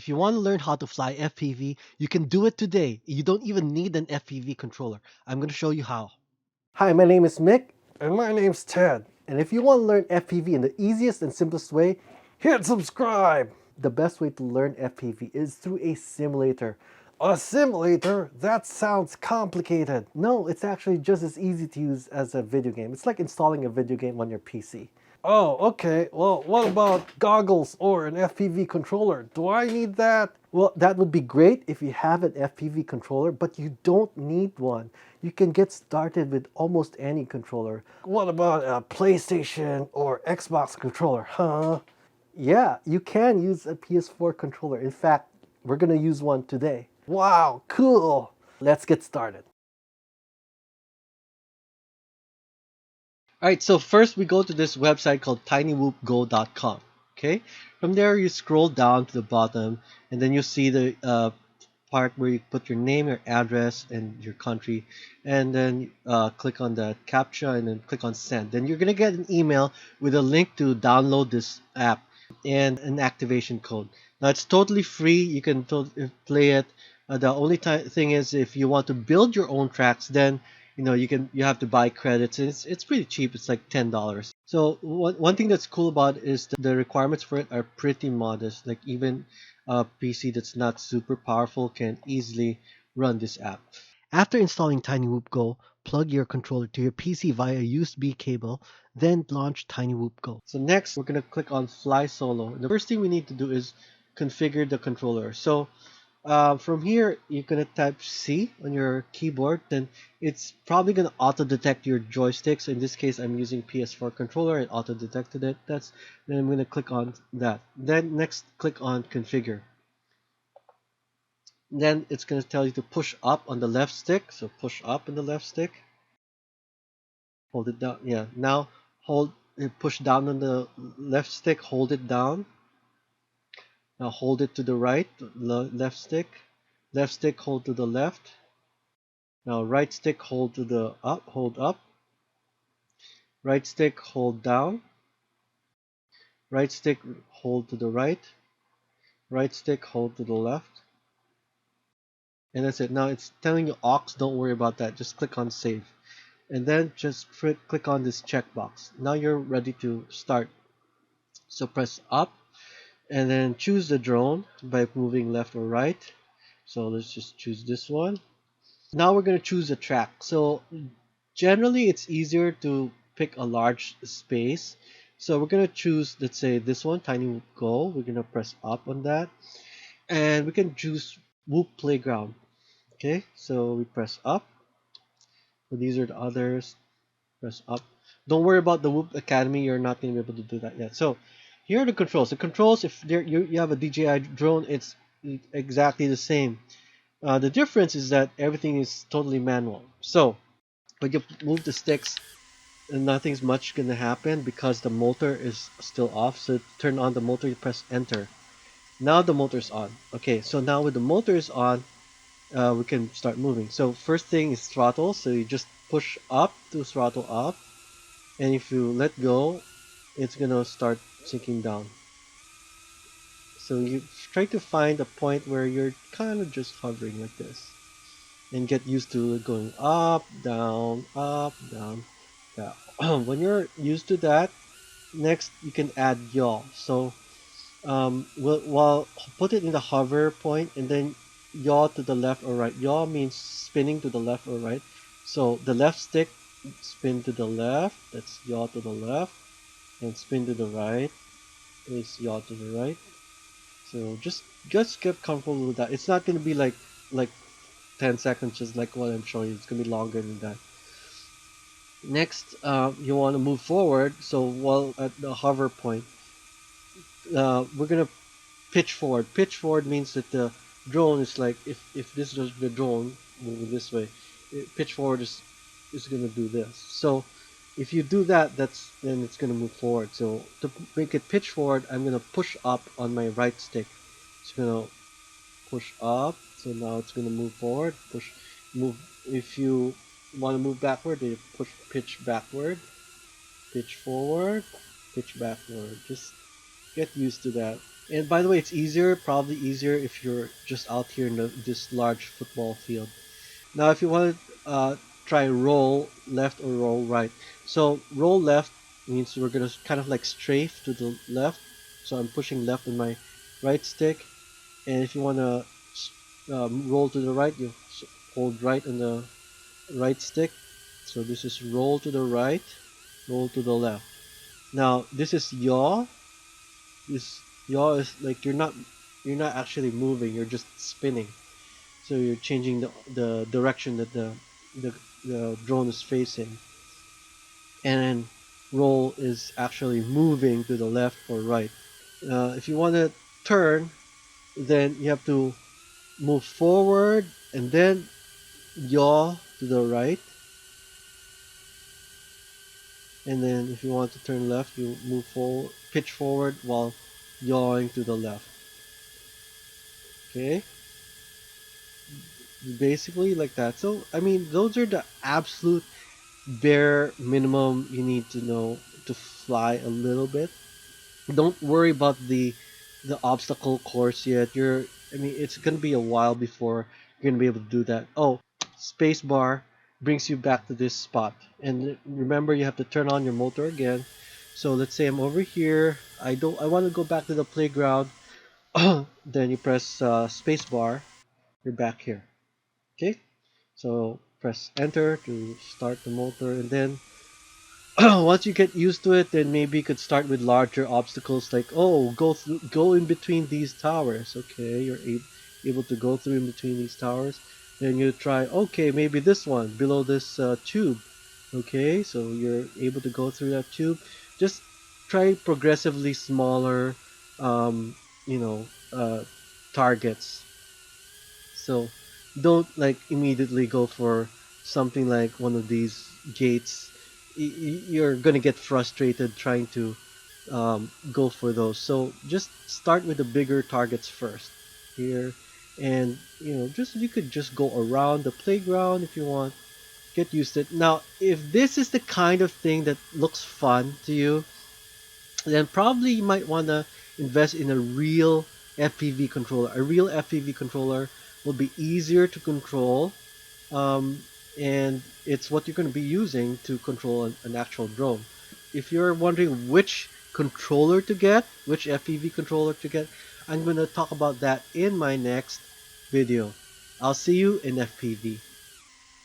If you want to learn how to fly FPV, you can do it today. You don't even need an FPV controller. I'm going to show you how. Hi, my name is Mick. And my name's Ted. And if you want to learn FPV in the easiest and simplest way, hit subscribe! The best way to learn FPV is through a simulator. A simulator? That sounds complicated. No, it's actually just as easy to use as a video game. It's like installing a video game on your PC. Oh, okay. Well, what about goggles or an FPV controller? Do I need that? Well, that would be great if you have an FPV controller, but you don't need one. You can get started with almost any controller. What about a PlayStation or Xbox controller, huh? Yeah, you can use a PS4 controller. In fact, we're gonna use one today. Wow, cool! Let's get started. All right, so first we go to this website called tinywhoopgo.com. Okay, from there you scroll down to the bottom, and then you see the part where you put your name, your address, and your country, and then click on the captcha, and then click on send. Then you're gonna get an email with a link to download this app and an activation code. Now it's totally free. You can play it. The only thing is, if you want to build your own tracks, then you have to buy credits, and it's pretty cheap. It's like $10. So one thing that's cool about it is the requirements for it are pretty modest. Like even a PC that's not super powerful can easily run this app. After installing TinyWhoop Go, plug your controller to your PC via USB cable, then launch TinyWhoop Go. So next, we're going to click on Fly Solo. The first thing we need to do is configure the controller. So from here, you're going to type C on your keyboard. Then it's probably going to auto-detect your joystick. So in this case, I'm using PS4 controller. It auto-detected it. Then I'm going to click on that. Then next, click on Configure. Then it's going to tell you to push up on the left stick. So push up on the left stick. Hold it down. Yeah. Now push down on the left stick. Hold it down. Now hold it to the right. Left stick. Left stick, hold to the left. Now right stick, hold to the up. Hold up. Right stick, hold down. Right stick, hold to the right. Right stick, hold to the left. And that's it. Now it's telling you aux. Don't worry about that. Just click on save. And then just click on this checkbox. Now you're ready to start. So press up and then choose the drone by moving left or right. So let's just choose this one. Now we're going to choose a track. So generally it's easier to pick a large space. So we're going to choose, let's say this one, Tiny Whoop Go. We're going to press up on that. And we can choose Whoop Playground. Okay, so we press up. So these are the others. Press up. Don't worry about the Whoop Academy. You're not going to be able to do that yet. So here are the controls. The controls, if you have a DJI drone, it's exactly the same. The difference is that everything is totally manual. So when you move the sticks, nothing's much going to happen because the motor is still off. So to turn on the motor, you press enter. Now the motor's on. Okay, so now with the motor is on, we can start moving. So first thing is throttle. So you just push up to throttle up. And if you let go, it's gonna start sinking down. So you try to find a point where you're kind of just hovering like this, and get used to going up, down, down. When you're used to that, next you can add yaw. So we'll put it in the hover point, and then yaw to the left or right. Yaw means spinning to the left or right. So the left stick, spin to the left. That's yaw to the left, and spin to the right is yaw to the right. So just get comfortable with that. It's not gonna be like 10 seconds just like what I'm showing you. It's gonna be longer than that. Next, you want to move forward. So while at the hover point, we're gonna pitch forward. Pitch forward means that the drone is like, if this is the drone moving this way, pitch forward is gonna do this. So if you do that, then it's gonna move forward. So to make it pitch forward, I'm gonna push up on my right stick. It's gonna push up. So now it's gonna move forward. Move. If you want to move backward, you pitch backward, pitch forward, pitch backward. Just get used to that. And by the way, it's easier, probably easier if you're just out here in this large football field. Now, if you want to try roll left or roll right. So roll left means we're gonna kind of like strafe to the left. So I'm pushing left on my right stick. And if you want to roll to the right, you hold right on the right stick. So this is roll to the right, roll to the left. Now this is yaw. This yaw is like you're not actually moving. You're just spinning. So you're changing the direction that the drone is facing. And then roll is actually moving to the left or right. If you want to turn, then you have to move forward and then yaw to the right. And then if you want to turn left, you move forward, pitch forward while yawing to the left. Okay, basically like that. So I mean, those are the absolute bare minimum you need to know to fly a little bit. Don't worry about the obstacle course yet. I mean, it's gonna be a while before you're gonna be able to do that. Oh, space bar brings you back to this spot, and remember you have to turn on your motor again. So let's say I'm over here. I want to go back to the playground. Then you press space bar. You're back here. Okay. So press enter to start the motor, and then once you get used to it, then maybe you could start with larger obstacles like, oh, go in between these towers. Okay, you're able to go through in between these towers. Then you try, okay, maybe this one below this tube. Okay, so you're able to go through that tube. Just try progressively smaller, um, you know, targets. So don't like immediately go for something like one of these gates. You're gonna get frustrated trying to go for those. So just start with the bigger targets first here, and just you could just go around the playground if you want. Get used to it. Now, if this is the kind of thing that looks fun to you, then probably you might want to invest in a real FPV controller. A real FPV controller will be easier to control, um, and it's what you're going to be using to control an actual drone. If you're wondering which controller to get, which FPV controller to get, I'm going to talk about that in my next video. I'll see you in FPV.